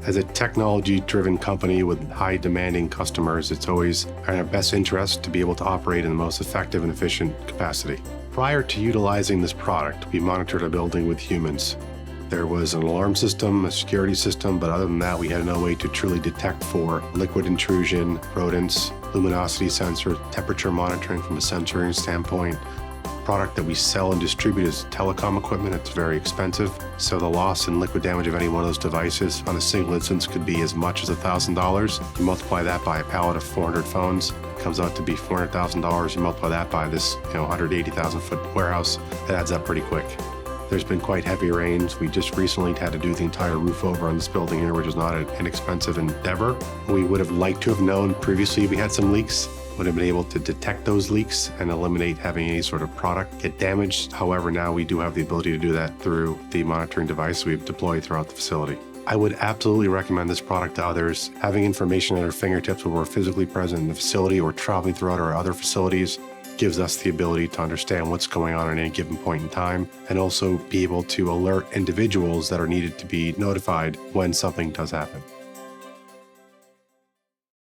As a technology-driven company with high demanding customers, it's always in our best interest to be able to operate in the most effective and efficient capacity. Prior to utilizing this product, we monitored a building with humans. There was an alarm system, a security system, but other than that, we had no way to truly detect for liquid intrusion, rodents, luminosity sensor, temperature monitoring from a sensoring standpoint. Product that we sell and distribute is telecom equipment. It's very expensive. So the loss and liquid damage of any one of those devices on a single instance could be as much as $1,000. You multiply that by a pallet of 400 phones, it comes out to be $400,000. You multiply that by this 180,000 foot warehouse, it adds up pretty quick. There's been quite heavy rains. We just recently had to do the entire roof over on this building here, which is not an inexpensive endeavor. We would have liked to have known previously we had some leaks, would have been able to detect those leaks and eliminate having any sort of product get damaged. However, now we do have the ability to do that through the monitoring device we've deployed throughout the facility. I would absolutely recommend this product to others. Having information at our fingertips when we're physically present in the facility or traveling throughout our other facilities gives us the ability to understand what's going on at any given point in time and also be able to alert individuals that are needed to be notified when something does happen.